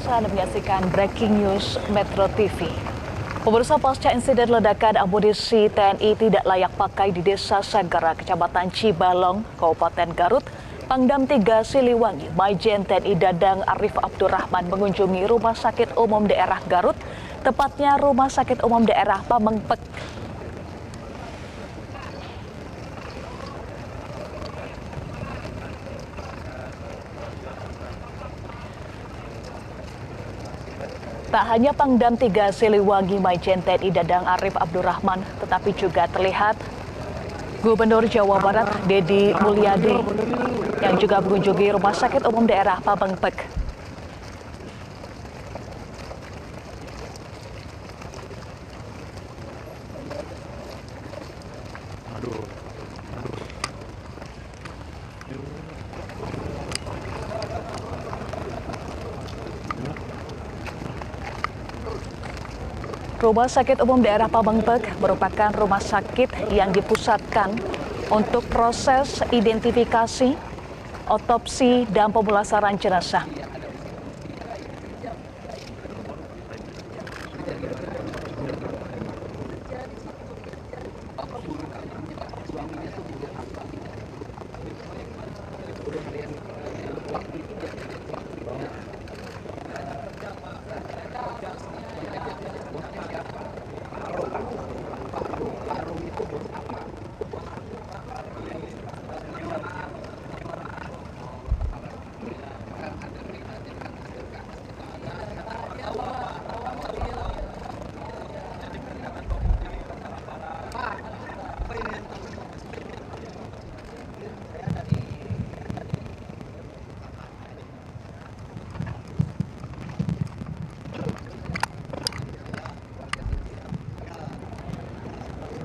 Pemirsa, Anda menyaksikan Breaking News Metro TV. Pemirsa, pasca insiden ledakan amunisi TNI tidak layak pakai di Desa Sagara, Kecamatan Cibalong, Kabupaten Garut, Pangdam 3 Siliwangi, Majen TNI Dadang Arif Abdurrahman mengunjungi Rumah Sakit Umum Daerah Garut, tepatnya Rumah Sakit Umum Daerah Pamengpek. Tak hanya Pangdam 3 Siliwangi, Majen TNI Dadang Arif Abdurrahman, tetapi juga terlihat Gubernur Jawa Barat Deddy Mulyadi yang juga mengunjungi Rumah Sakit Umum Daerah Pamengpek. Rumah Sakit Umum Daerah Pamengpek merupakan rumah sakit yang dipusatkan untuk proses identifikasi, otopsi, dan pemulasaran jenazah.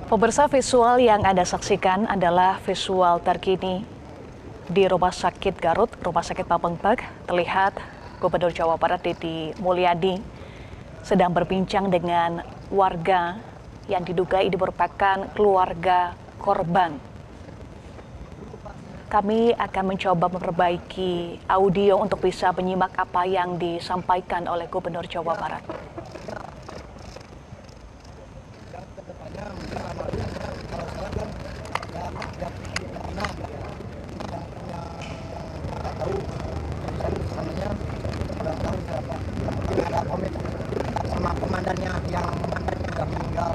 Pemirsa, visual yang Anda saksikan adalah visual terkini di Rumah Sakit Garut, Rumah Sakit Pamengpek. Terlihat Gubernur Jawa Barat Deddy Mulyadi sedang berbincang dengan warga yang diduga ini merupakan keluarga korban. Kami akan mencoba memperbaiki audio untuk bisa menyimak apa yang disampaikan oleh Gubernur Jawa Barat. Sama komandannya yang sudah meninggal,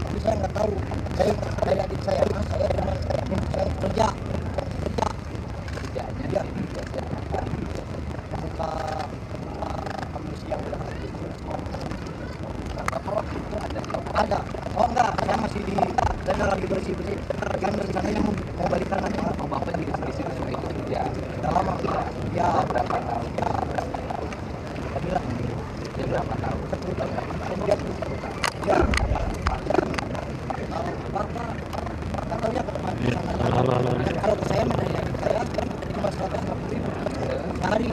tapi saya nggak tahu. Saya adik saya kerja dia buka komisi yang udah ada. Oh enggak, saya masih di dan lagi bersih kan rencananya mau balikan lagi. Oh, bapak di sini itu ya udah lama ya berapa tahun ya bilang ya berapa tahun 10 tahun ya bapak katanya ke depan kalau ke saya dari saya cuma 150.000 sehari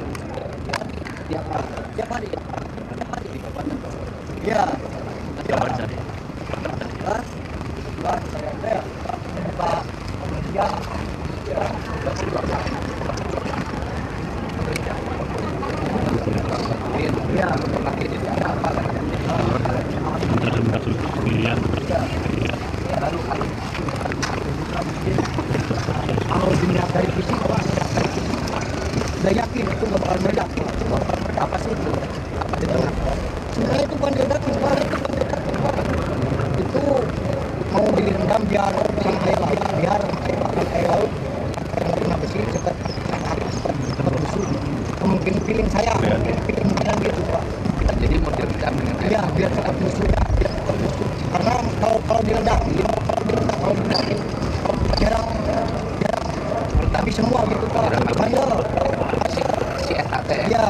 tiap hari ya kabar saya saya Pak kemudian kalau dilihat dari fisik saya yakin itu nggak bakal meledak. Apa sih itu? Sebenarnya itu bukan meledak, itu mau direndam biar sampai laut, sampai laut yang kena besi cepat busuk. Mungkin feeling saya, feeling badan gitu Pak. Jadi mau direndam dengan air? Iya, biar cepat busuk. Karena kalau diledakin jarang tapi semua gitu Pak. Bandel. Si SHT. Iya,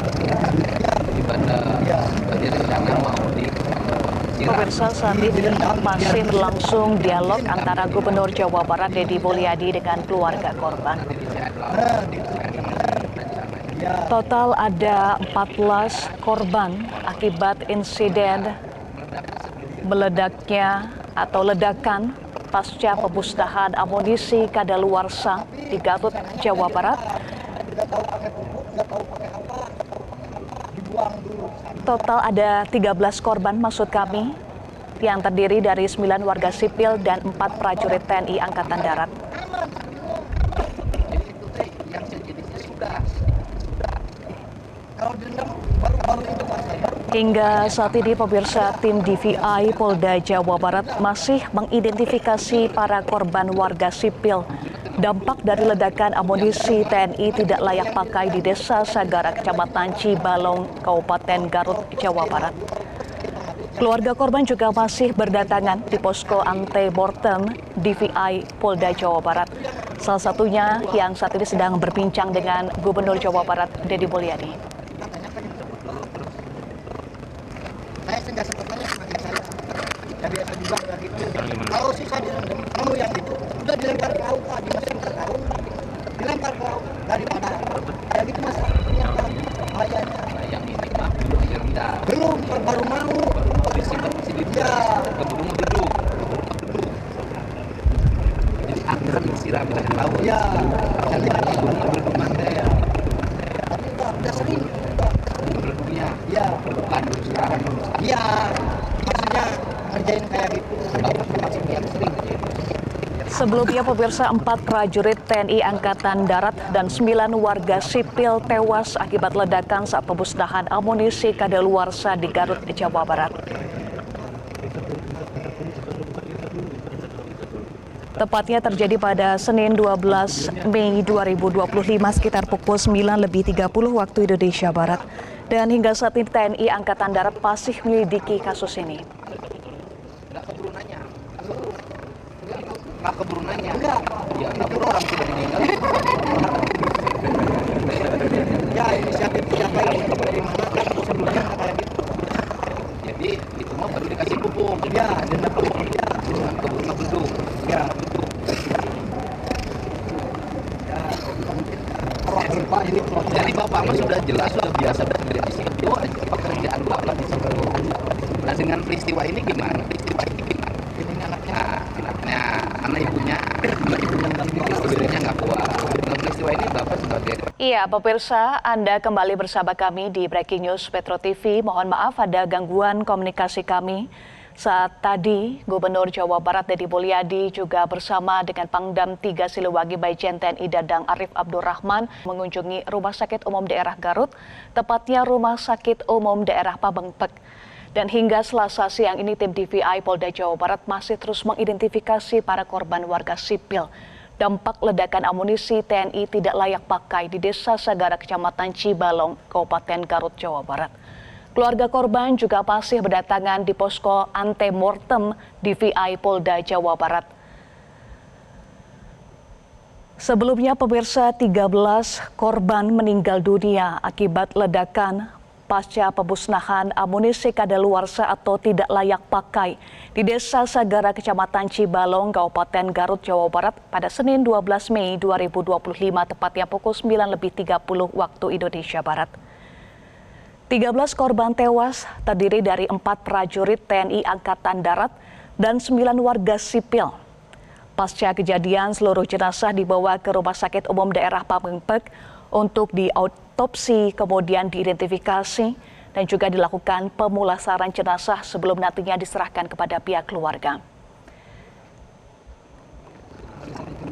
di bandel. Iya. Jadi rencana mau di Pemirsa, saat ini masih berlangsung dialog antara Gubernur Jawa Barat Deddy Mulyadi dengan keluarga korban. Total ada 14 korban akibat insiden meledaknya atau ledakan pasca pemusnahan amunisi kadaluarsa di Garut, Jawa Barat. buang dulu. Total ada 13 korban maksud kami yang terdiri dari 9 warga sipil dan 4 prajurit TNI Angkatan Darat. Jadi itu teh yang sejenisnya sudah. Kalau dendam baru itu Pak saya. Hingga saat ini pemirsa tim DVI Polda Jawa Barat masih mengidentifikasi para korban warga sipil dampak dari ledakan amunisi TNI tidak layak pakai di Desa Sagara, Kecamatan Cibalong, Kabupaten Garut, Jawa Barat. Keluarga korban juga masih berdatangan di posko antemortem DVI Polda Jawa Barat. Salah satunya yang saat ini sedang berbincang dengan Gubernur Jawa Barat, Deddy Mulyadi. Saya nggak sempat tanya sama adik saya. Ya biasa juga nggak gitu. Kalau sisa direndam, kamu yang itu udah dilempar ke laut, Pak, di mesin ke karung, dilempar ke laut daripada ya gitu mas. Bahayanya. Yang ini mah belum direndam, Belum, baru mau. disimpan masih di Ya, keburu mengeduk. Jadi akan disiram dengan laut. ya. Nanti ada gunung berduman teh. Tapi udah sering. Beleduknya, Ya, bukan sekarang. ya. Maksudnya ngerjain kayak gitu. Masih yang sering terjadi. Sebelumnya pemirsa 4 prajurit TNI Angkatan Darat dan 9 warga sipil tewas akibat ledakan saat pemusnahan amunisi kadaluarsa di Garut, Jawa Barat. Tepatnya terjadi pada Senin 12 Mei 2025 sekitar pukul 9:30 waktu Indonesia Barat. Dan hingga saat ini TNI Angkatan Darat masih menyelidiki kasus ini. Nggak keburu nanya. Ya, nggak perlu orang sudah meninggal. Ya, inisiatif siapa ini? Dari mana kan sebelumnya nggak kayak gitu. Jadi itu mah baru dikasih pupuk. Ya, dendam ya. Bukan keburu ngeduk. Ya. Pak ini Jadi bapak mah sudah jelas, sudah biasa bekerja di situ aja. Pekerjaan bapak di situ. Nah dengan peristiwa ini gimana? ini anaknya Anaknya, anak ibunya nggak kuat. Dalam peristiwa ini bapak sebagai Iya, pemirsa, Anda kembali bersama kami di Breaking News Metro TV. Mohon maaf ada gangguan komunikasi kami. Saat tadi, Gubernur Jawa Barat Deddy Mulyadi juga bersama dengan Pangdam 3 Siliwangi Majen TNI Dadang Arif Abdurrahman mengunjungi Rumah Sakit Umum Daerah Garut, tepatnya Rumah Sakit Umum Daerah Pabengpek. Dan hingga Selasa siang ini tim DVI Polda Jawa Barat masih terus mengidentifikasi para korban warga sipil dampak ledakan amunisi TNI tidak layak pakai di Desa Sagara, Kecamatan Cibalong, Kabupaten Garut, Jawa Barat. Keluarga korban juga masih berdatangan di posko antemortem DVI Polda Jawa Barat. Sebelumnya pemirsa 13 korban meninggal dunia akibat ledakan pasca pemusnahan amunisi kadaluarsa atau tidak layak pakai di Desa Sagara, Kecamatan Cibalong, Kabupaten Garut, Jawa Barat pada Senin 12 Mei 2025 tepatnya pukul 9:30 waktu Indonesia Barat. 13 korban tewas terdiri dari 4 prajurit TNI Angkatan Darat dan 9 warga sipil. Pasca kejadian, seluruh jenazah dibawa ke Rumah Sakit Umum Daerah Pabengpek untuk diautopsi, kemudian diidentifikasi dan juga dilakukan pemulasaran jenazah sebelum nantinya diserahkan kepada pihak keluarga.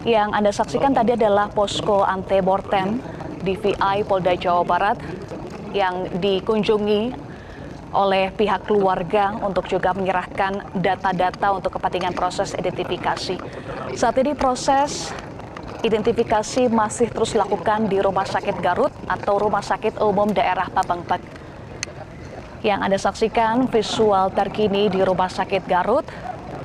Yang Anda saksikan tadi adalah posko antemortem DVI Polda Jawa Barat yang dikunjungi oleh pihak keluarga untuk juga menyerahkan data-data untuk kepentingan proses identifikasi. Saat ini proses identifikasi masih terus dilakukan di Rumah Sakit Garut atau Rumah Sakit Umum Daerah Pabengpek. Yang Anda saksikan visual terkini di Rumah Sakit Garut,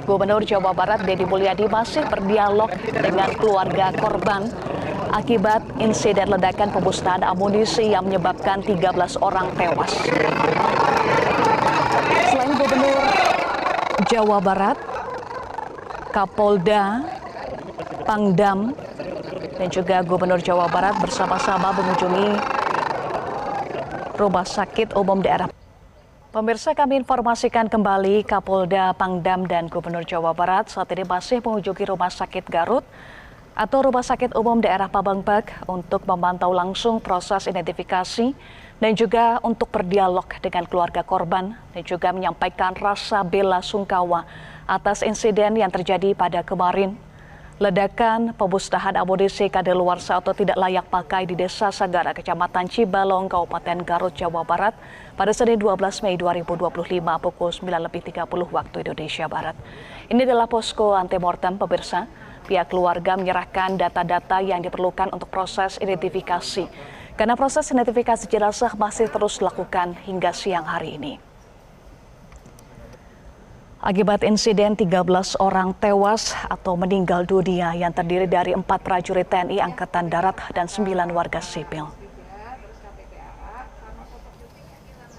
Gubernur Jawa Barat Deddy Mulyadi masih berdialog dengan keluarga korban akibat insiden ledakan pemusnahan amunisi yang menyebabkan 13 orang tewas. Selain Gubernur Jawa Barat, Kapolda, Pangdam, dan juga Gubernur Jawa Barat bersama-sama mengunjungi Rumah Sakit Umum Daerah. Pemirsa, kami informasikan kembali Kapolda, Pangdam, dan Gubernur Jawa Barat saat ini masih mengunjungi Rumah Sakit Garut atau Rumah Sakit Umum Daerah Pabengpek untuk memantau langsung proses identifikasi dan juga untuk berdialog dengan keluarga korban dan juga menyampaikan rasa bela sungkawa atas insiden yang terjadi pada kemarin. Ledakan pemusnahan amunisi kadaluarsa atau tidak layak pakai di Desa Sagara, Kecamatan Cibalong, Kabupaten Garut, Jawa Barat pada Senin 12 Mei 2025 pukul 9.30 waktu Indonesia Barat. Ini adalah posko antemortem pemirsa. Pihak keluarga menyerahkan data-data yang diperlukan untuk proses identifikasi. Karena proses identifikasi jenazah masih terus dilakukan hingga siang hari ini. Akibat insiden 13 orang tewas atau meninggal dunia yang terdiri dari 4 prajurit TNI Angkatan Darat dan 9 warga sipil.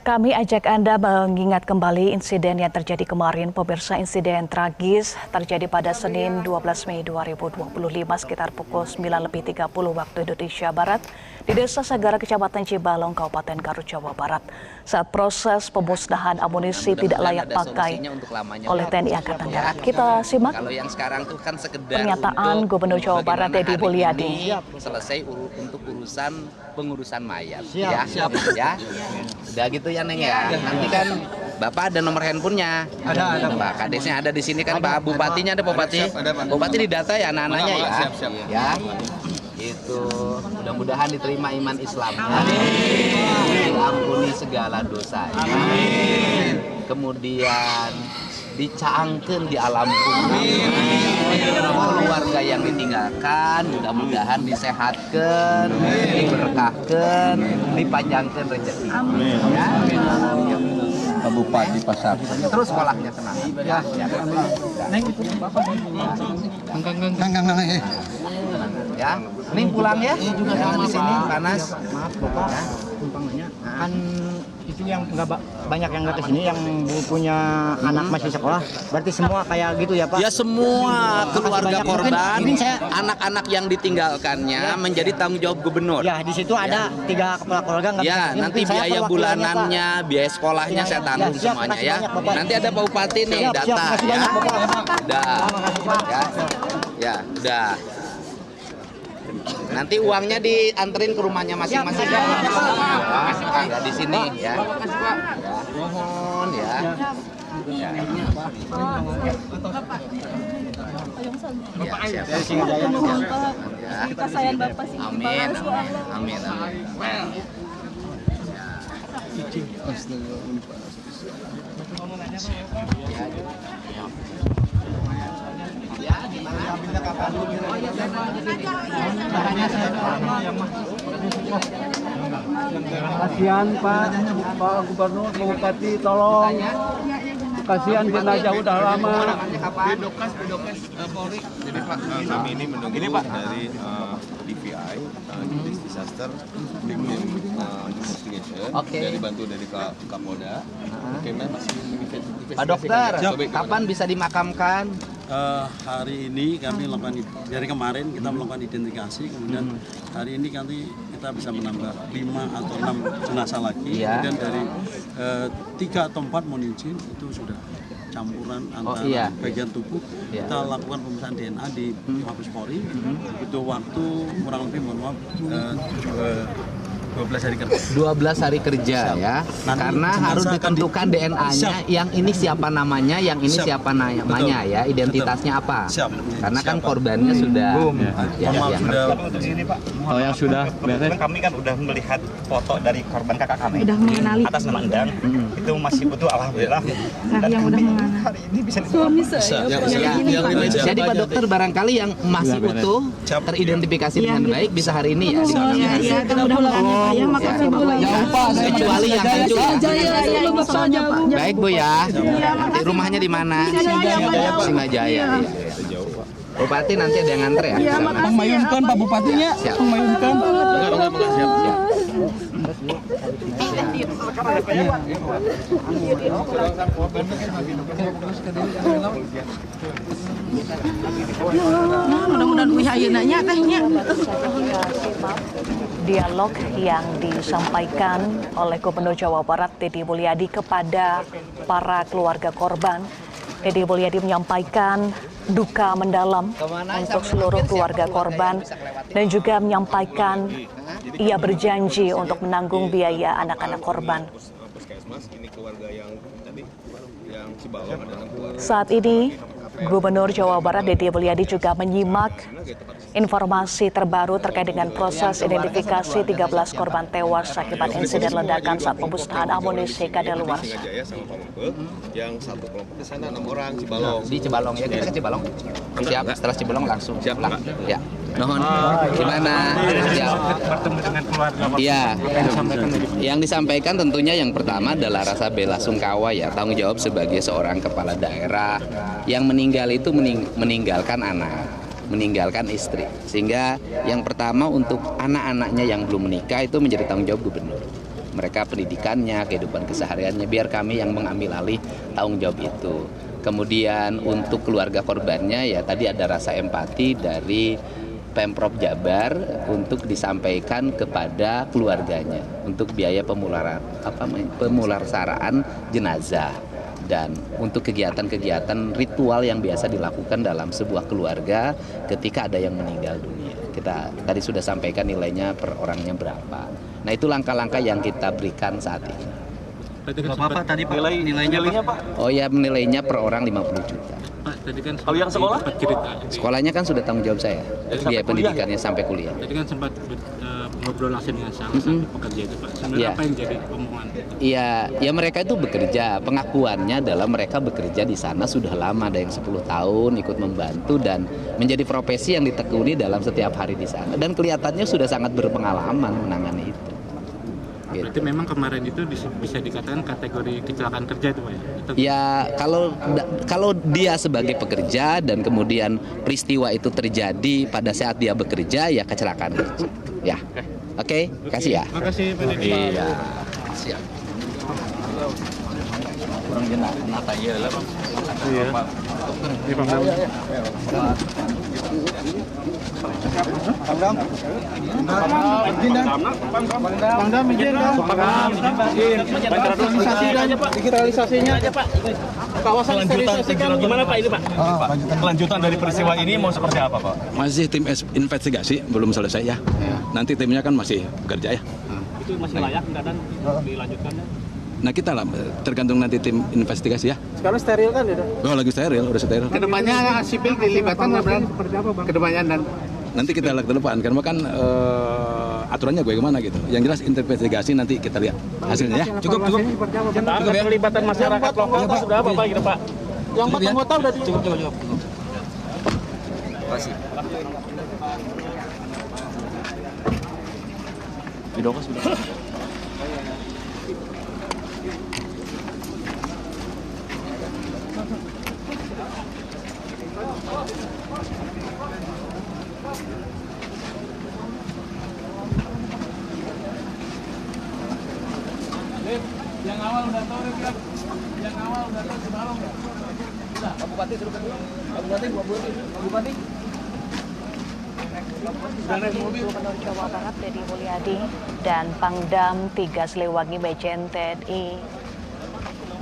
Kami ajak Anda mengingat kembali insiden yang terjadi kemarin. Pemirsa, insiden tragis terjadi pada Senin 12 Mei 2025 sekitar pukul 9.30 waktu Indonesia Barat di Desa Sagara, Kecamatan Cibalong, Kabupaten Garut, Jawa Barat. Saat proses pemusnahan amunisi tidak layak pakai oleh TNI Angkatan Darat. Kita simak pernyataan Gubernur Jawa Barat Deddy Mulyadi. Selesai untuk pengurusan mayat. Ya. Udah gitu ya Neng ya. Nanti kan Bapak ada nomor handphonenya. Ada. Pak Kadesnya ada di sini kan, Pak Bupatinya ada, Bupati. Bupati didata ya anak-anaknya ya. Siap. Ya. Itu mudah-mudahan diterima iman Islamnya. Diampuni segala dosanya. Kemudian dicaangkeun di alam kubur. Keluarga yang ditinggalkan mudah-mudahan disehatkan, diberkahkan, dipanjangkan rezeki. Ya. Pak Bupati Pasar. Terus sekolahnya tenang. Ya. Neng itu Bapak. Enggak. Ya. Neng pulang ya. Jangan di sini panas. Maaf Bapak, umpamanya kan itu yang nggak banyak yang nggak kesini, yang punya anak masih sekolah, berarti semua kayak gitu ya Pak? Ya, semua keluarga banyak. korban, Mungkin saya- anak-anak yang ditinggalkannya menjadi tanggung jawab gubernur. Ya di situ ada 3 kepala keluarga nggak Ya, kesini. nanti Mungkin saya biaya perwakilannya, bulanannya, biaya sekolahnya Ya, saya ya, tanggung ya, siap, semuanya makasih ya. banyak, Bapak. Nanti ada Pak Bupati nih Siap, data makasih ya. banyak, Bapak. Udah. Ya, udah. Nanti uangnya dianterin ke rumahnya masing-masing. Siap, Ya, di sini ya. Mohon ya. Ya. Ya, siap. Kita sayang Bapak sih. Amin. Amin. Kasihan Pak Gubernur, Pak Bupati, tolong. Kasihan jenazah udah lama. Jadi Pak, kami ini menunggu dari DPI, Disaster Victim Investigation, Oke. dari bantu dari Kapolda. Oke, masih Pak Dokter, kapan bisa dimakamkan? Hari ini kami lakukan, dari kemarin kita melakukan identifikasi, kemudian hari ini kita bisa menambah 5 atau 6 jenazah lagi. Iya. Kemudian dari 3 atau 4 mohon izin itu sudah campuran antara iya. bagian tubuh. Iya. Kita lakukan pemeriksaan DNA di Mabes Polri. Itu waktu kurang lebih 12 hari kerja. 12 hari kerja ya. Nanti Karena jenazah harus akan ditentukan DNA-nya, Siap. yang ini siapa namanya, yang ini Siap. siapa namanya Betul. ya, identitasnya apa. Siap. Karena kan Siapa? korbannya sudah ya, Maaf ya. sudah. Oh yang sudah beres. Kami kan udah melihat foto dari korban kakak kami Udah mengenali. atas nama Endang. Itu masih utuh alhamdulillah. Dan yang udah kami mengenali. hari ini bisa Suami saya. Jadi Pak Dokter barangkali yang masih utuh teridentifikasi dengan baik bisa hari ini ya. Iya, kan udah mengenali Pak. Ya, makasih Bu. Kecuali yang hancur. Jaya, soalnya Pak. Baik Bu ya. Nanti rumahnya di mana? Singajaya. Iya. Bupati nanti ada yang nganter ya. Mayunkan Pak Bupatinya. Siap. Mayunkan. Siap. Mudah-mudahan uyayeunanya tehnya. Dialog yang disampaikan oleh Gubernur Jawa Barat Deddy Mulyadi kepada para keluarga korban. Deddy Mulyadi menyampaikan duka mendalam untuk seluruh keluarga korban dan juga menyampaikan ia berjanji untuk menanggung biaya anak-anak korban. Puskesmas ini keluarga yang tadi yang Cibalong ada 6 keluarga. Saat ini, Gubernur Jawa Barat Deddy Mulyadi juga menyimak informasi terbaru terkait dengan proses identifikasi 13 korban tewas akibat insiden ledakan saat pemusnahan amunisi kadaluarsa. Singajaya sama Pamengpeuk, yang satu kelompok di sana 6 orang Cibalong. Di Cibalong ya, kita ke Cibalong. Siap, setelah Cibalong langsung Siap, pulang. Pak. Ya. Nuhun, gimana? Siap. Bertemu dengan keluarga. Iya, yang disampaikan tentunya yang pertama adalah rasa bela sungkawa ya, tanggung jawab sebagai seorang kepala daerah yang meninggal itu meninggalkan anak, meninggalkan istri. Sehingga yang pertama untuk anak-anaknya yang belum menikah itu menjadi tanggung jawab gubernur. Mereka pendidikannya, kehidupan kesehariannya, biar kami yang mengambil alih tanggung jawab itu. Kemudian untuk keluarga korbannya ya tadi ada rasa empati dari Pemprov Jabar untuk disampaikan kepada keluarganya untuk biaya pemulasaraan jenazah dan untuk kegiatan-kegiatan ritual yang biasa dilakukan dalam sebuah keluarga ketika ada yang meninggal dunia. Kita tadi sudah sampaikan nilainya per orangnya berapa. Nah itu langkah-langkah yang kita berikan saat ini. Bapak tadi Pak, nilainya Pak? Oh ya, nilainya per orang 50 juta. Pak, tadi kan kalau yang sekolah? Sekolahnya kan sudah tanggung jawab saya. Biaya pendidikannya sampai kuliah. Tadi kan sempat ngobrol langsung dengan salah satu pekerja itu Pak. Sebenarnya apa yang jadi omongan? Iya, ya mereka itu bekerja. Pengakuannya adalah mereka bekerja di sana sudah lama, ada yang 10 tahun ikut membantu dan menjadi profesi yang ditekuni dalam setiap hari di sana. Dan kelihatannya sudah sangat berpengalaman menangani itu. Berarti memang kemarin itu bisa dikatakan kategori kecelakaan kerja itu Pak ya? Ya kalau dia sebagai pekerja dan kemudian peristiwa itu terjadi pada saat dia bekerja ya kecelakaan kerja. Ya, oke, kasih ya. Makasih Pak Deddy. Iya, siap. Kurang jenak, kenapa ya lah Bang? Iya. Ini Pak Dam. Digitalisasinya aja Pak. Kawasan sterilisasikan gimana Pak ini Pak? Kelanjutan dari peristiwa ini mau seperti apa Pak? Masih tim investigasi belum selesai ya. Nanti timnya kan masih bekerja ya. Itu masih layak nggak dan dilanjutkan? Nah kita lah tergantung nanti tim investigasi ya. Sekarang steril kan ya? Oh lagi steril, udah steril. Kedepannya sipil dilibatkan seperti apa Bang? Kedepannya dan Nanti kita lihat ke depan karena kan aturannya gue gimana gitu. Yang jelas investigasi nanti kita lihat hasilnya ya. cukup ya. Keterlibatan masyarakat lokal sudah apa Pak gitu Pak? Yang 4 anggota udah cukup. Kasih. Video apa sudah? Yang awal udah tahu ya. Yang awal udah tahu Cibalong ya. Pak Bupati suruh kedua. Pak Bupati. Gubernur Jawa Barat Deddy Mulyadi dan Pangdam 3 Siliwangi Majen TNI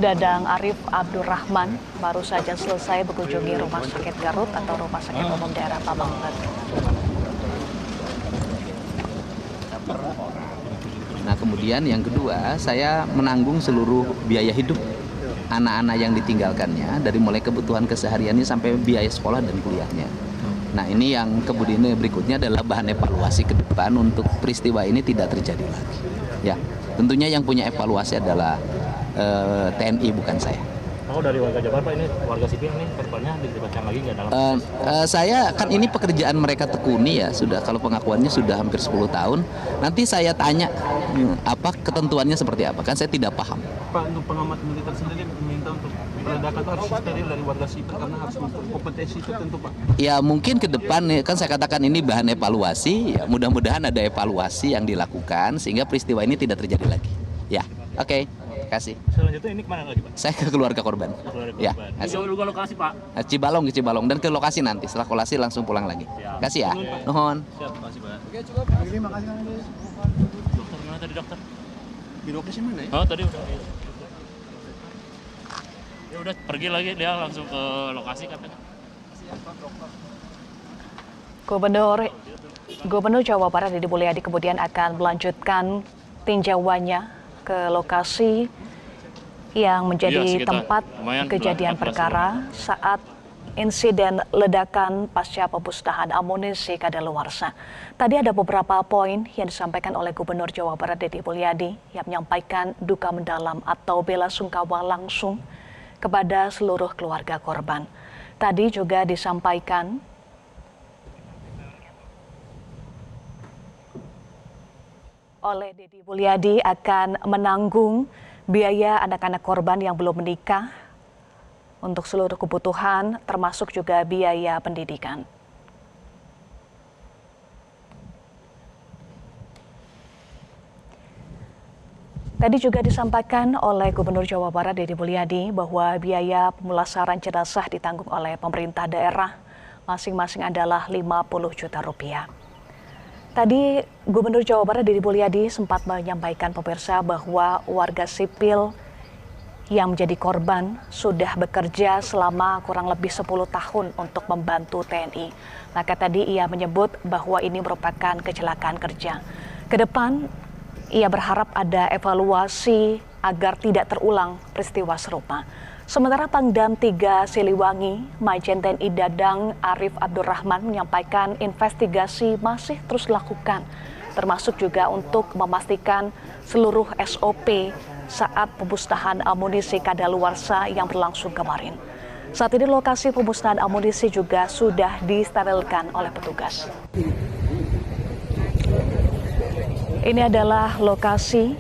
Dadang Arif Abdurrahman baru saja selesai mengunjungi Rumah Sakit Garut atau Rumah Sakit Umum Daerah Pamengpeuk. Nah kemudian yang kedua, saya menanggung seluruh biaya hidup anak-anak yang ditinggalkannya dari mulai kebutuhan kesehariannya sampai biaya sekolah dan kuliahnya. Nah ini yang kemudian berikutnya adalah bahan evaluasi ke depan untuk peristiwa ini tidak terjadi lagi. Ya, tentunya yang punya evaluasi adalah TNI bukan saya. Oh dari warga Jabar Pak, ini warga sipil nih kedepannya dilibatkan lagi nggak dalam saya kan ini pekerjaan mereka tekuni ya, sudah kalau pengakuannya sudah hampir 10 tahun. Nanti saya tanya apa ketentuannya seperti apa, kan saya tidak paham. Pak, untuk pengamat militer sendiri meminta untuk ledakan harus steril dari warga sipil karena harus kompetensi tertentu Pak. Ya mungkin ke depan kan saya katakan ini bahan evaluasi, ya mudah-mudahan ada evaluasi yang dilakukan sehingga peristiwa ini tidak terjadi lagi. Ya, oke. Kasih. Selanjutnya ini kemana lagi Pak? Saya ke keluarga korban. Ya. Jauh juga lokasi Pak. Cibalong dan ke lokasi nanti. Setelah lokasi langsung pulang lagi. Kasih ya. Nuhun. Siap, makasih Pak. Oke, cukup. Terima kasih Dokter mana tadi dokter? Birokrasi mana ya? Oh, tadi udah. Ya udah pergi lagi dia langsung ke lokasi katanya. Gubernur Jawa Barat Deddy Mulyadi kemudian akan melanjutkan tinjauannya ke lokasi yang menjadi tempat kejadian perkara saat insiden ledakan pasca pemusnahan amunisi kadaluarsa. Tadi ada beberapa poin yang disampaikan oleh Gubernur Jawa Barat Deddy Mulyadi yang menyampaikan duka mendalam atau bela sungkawa langsung kepada seluruh keluarga korban. Tadi juga disampaikan oleh Deddy Mulyadi akan menanggung biaya anak-anak korban yang belum menikah untuk seluruh kebutuhan, termasuk juga biaya pendidikan. Tadi juga disampaikan oleh Gubernur Jawa Barat Deddy Mulyadi bahwa biaya pemulasaran jenazah ditanggung oleh pemerintah daerah masing-masing adalah 50 juta rupiah. Tadi Gubernur Jawa Barat Deddy Mulyadi sempat menyampaikan pemirsa bahwa warga sipil yang menjadi korban sudah bekerja selama kurang lebih 10 tahun untuk membantu TNI. Maka tadi ia menyebut bahwa ini merupakan kecelakaan kerja. Kedepan ia berharap ada evaluasi agar tidak terulang peristiwa serupa. Sementara Pangdam 3 Siliwangi, Majen TNI Dadang Arif Abdurrahman menyampaikan investigasi masih terus dilakukan, termasuk juga untuk memastikan seluruh SOP saat pemusnahan amunisi kadaluarsa yang berlangsung kemarin. Saat ini lokasi pemusnahan amunisi juga sudah disterilkan oleh petugas. Ini adalah lokasi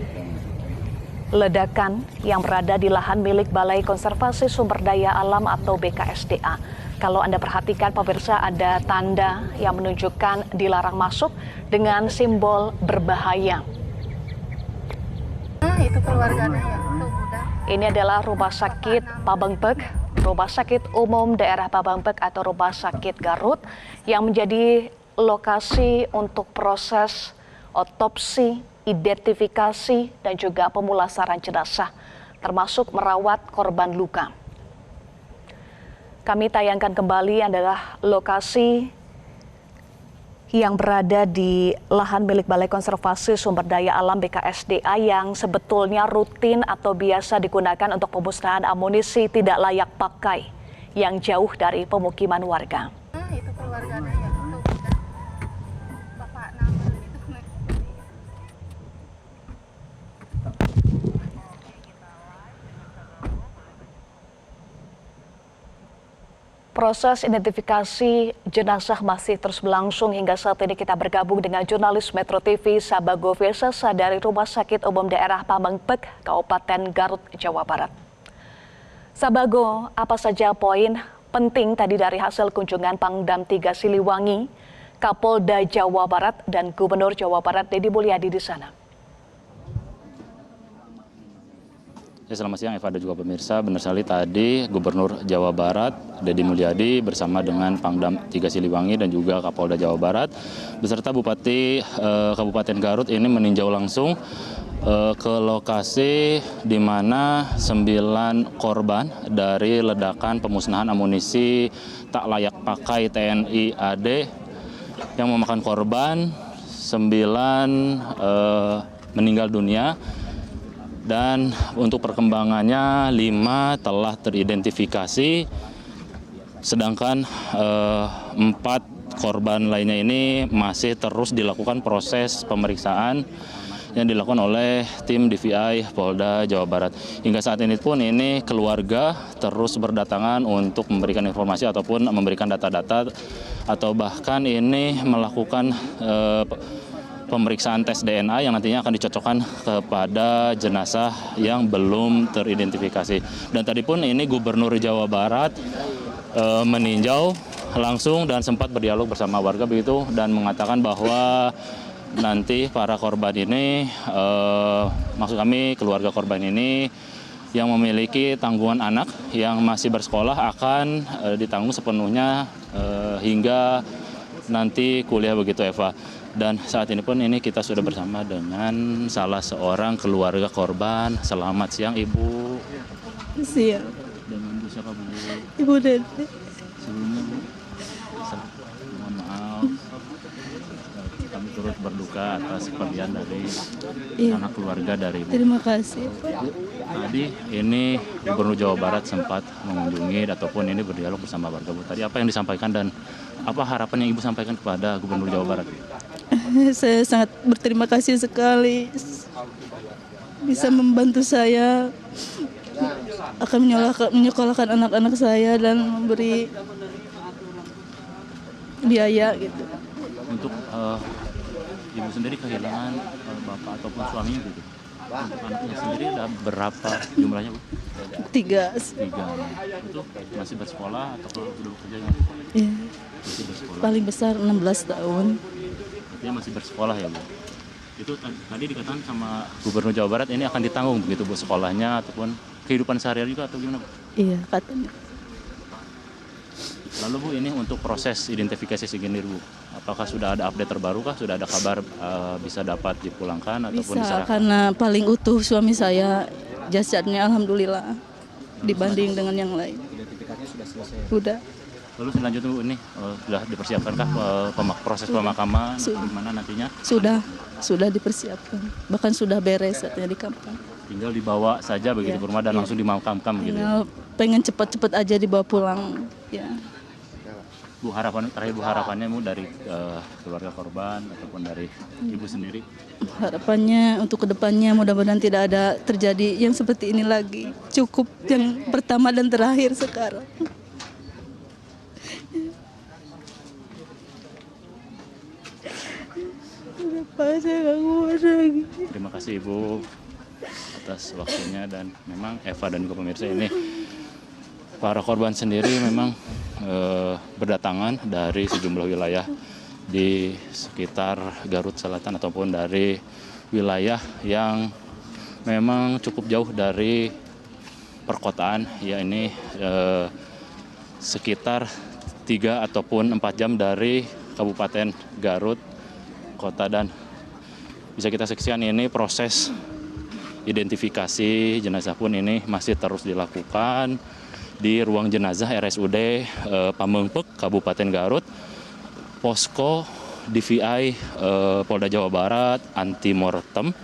ledakan yang berada di lahan milik Balai Konservasi Sumber Daya Alam atau BKSDA. Kalau Anda perhatikan pemirsa, ada tanda yang menunjukkan dilarang masuk dengan simbol berbahaya. Itu keluarganya ya. Ini adalah Rumah Sakit Pabengpek, Rumah Sakit Umum Daerah Pabengpek atau Rumah Sakit Garut yang menjadi lokasi untuk proses otopsi, identifikasi, dan juga pemulasaran jenazah, termasuk merawat korban luka. Kami tayangkan kembali adalah lokasi yang berada di lahan milik Balai Konservasi Sumber Daya Alam BKSDA yang sebetulnya rutin atau biasa digunakan untuk pemusnahan amunisi tidak layak pakai yang jauh dari pemukiman warga. Itu keluarganya ya. Bapak nama itu. Proses identifikasi jenazah masih terus berlangsung hingga saat ini. Kita bergabung dengan jurnalis Metro TV Sabago Vesasa dari Rumah Sakit Umum Daerah Pabengpek, Kabupaten Garut, Jawa Barat. Sabago, apa saja poin penting tadi dari hasil kunjungan Pangdam 3 Siliwangi, Kapolda Jawa Barat dan Gubernur Jawa Barat Deddy Mulyadi di sana? Ya, selamat siang Eva dan juga pemirsa. Benar sekali tadi Gubernur Jawa Barat Deddy Mulyadi bersama dengan Pangdam 3 Siliwangi dan juga Kapolda Jawa Barat beserta Bupati Kabupaten Garut ini meninjau langsung ke lokasi di mana 9 korban dari ledakan pemusnahan amunisi tak layak pakai TNI AD yang memakan korban 9 meninggal dunia. Dan untuk perkembangannya 5 telah teridentifikasi, sedangkan 4 korban lainnya ini masih terus dilakukan proses pemeriksaan yang dilakukan oleh tim DVI Polda Jawa Barat. Hingga saat ini pun ini keluarga terus berdatangan untuk memberikan informasi ataupun memberikan data-data atau bahkan ini melakukan pemeriksaan tes DNA yang nantinya akan dicocokkan kepada jenazah yang belum teridentifikasi. Dan tadi pun ini Gubernur Jawa Barat meninjau langsung dan sempat berdialog bersama warga begitu dan mengatakan bahwa nanti para korban ini, maksud kami keluarga korban ini yang memiliki tanggungan anak yang masih bersekolah akan ditanggung sepenuhnya hingga nanti kuliah begitu Eva. Dan saat ini pun ini kita sudah bersama dengan salah seorang keluarga korban. Selamat siang Ibu. Siap. Dengan Bu siapa Bu? Ibu Dede. Sebelumnya Bu. Mohon maaf. turut berduka atas kepergian dari Iya. anak keluarga dari Ibu. Terima kasih, Pak. Bu, tadi ini Gubernur Jawa Barat sempat mengunjungi ataupun ini berdialog bersama warga Bu. Tadi apa yang disampaikan dan apa harapan yang Ibu sampaikan kepada Gubernur Jawa Barat? Saya sangat berterima kasih sekali bisa membantu saya akan menyekolahkan anak-anak saya dan memberi biaya gitu. Untuk Ibu sendiri kehilangan bapak ataupun suaminya gitu. Untuk anaknya sendiri ada berapa jumlahnya Bu? 3. 3. Itu masih bersekolah atau sudah bekerja? Ya, Masih bersekolah. paling besar 16 tahun. Artinya masih bersekolah ya Bu. Itu tadi dikatakan sama Gubernur Jawa Barat ini akan ditanggung begitu Bu sekolahnya ataupun kehidupan sehari-hari juga atau gimana Bu? Iya, katanya. Lalu Bu ini untuk proses identifikasi Siginir Bu, apakah sudah ada update terbaru kah? Sudah ada kabar bisa dapat dipulangkan ataupun Bisa, diserahkan? karena paling utuh suami saya jasadnya alhamdulillah dibanding dengan yang lain. Identifikasinya sudah selesai. Udah. Lalu selanjutnya Bu ini sudah dipersiapkankah proses pemakaman atau Sudah. gimana nantinya? Sudah dipersiapkan. Bahkan sudah beres katanya di kampung. Tinggal dibawa saja begitu Ya, ke rumah dan ya. langsung dimakamkan begitu. Ya. Tinggal pengen cepat-cepat aja dibawa pulang. Ya. Bu terakhir Bu harapannya Bu dari keluarga korban ataupun dari Ibu sendiri? Harapannya untuk kedepannya mudah-mudahan tidak ada terjadi yang seperti ini lagi. Cukup yang pertama dan terakhir sekarang. Kenapa saya nggak kuat lagi? Terima kasih Ibu atas waktunya dan memang Eva dan juga pemirsa ini para korban sendiri memang berdatangan dari sejumlah wilayah di sekitar Garut Selatan ataupun dari wilayah yang memang cukup jauh dari perkotaan, ya ini sekitar 3 ataupun 4 jam dari Kabupaten Garut kota, dan bisa kita saksikan ini proses identifikasi jenazah pun ini masih terus dilakukan di ruang jenazah RSUD Pamengpeuk Kabupaten Garut. Posko DVI Polda Jawa Barat anti mortem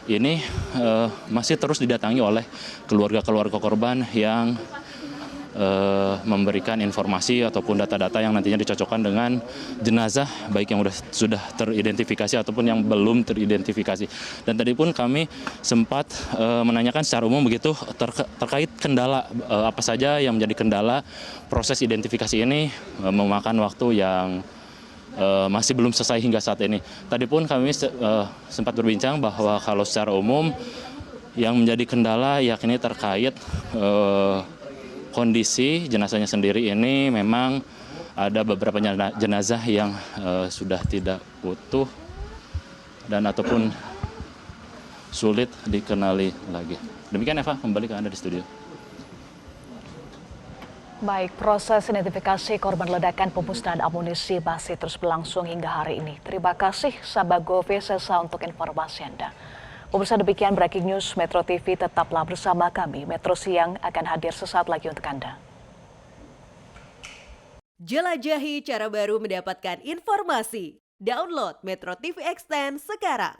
ini masih terus didatangi oleh keluarga-keluarga korban yang memberikan informasi ataupun data-data yang nantinya dicocokkan dengan jenazah, baik yang sudah teridentifikasi ataupun yang belum teridentifikasi. Dan tadi pun kami sempat menanyakan secara umum begitu terkait kendala apa saja yang menjadi kendala proses identifikasi ini, memakan waktu yang masih belum selesai hingga saat ini. Tadi pun kami sempat berbincang bahwa kalau secara umum yang menjadi kendala yakni terkait kondisi jenazahnya sendiri ini memang ada beberapa jenazah yang sudah tidak utuh dan ataupun sulit dikenali lagi. Demikian Eva, kembali ke Anda di studio. Baik, proses identifikasi korban ledakan pemusnahan amunisi masih terus berlangsung hingga hari ini. Terima kasih Sabago Vesesa untuk informasi Anda. Pemirsa, demikian Breaking News Metro TV, tetaplah bersama kami. Metro Siang akan hadir sesaat lagi untuk Anda. Jelajahi cara baru mendapatkan informasi. Download Metro TV Extend sekarang.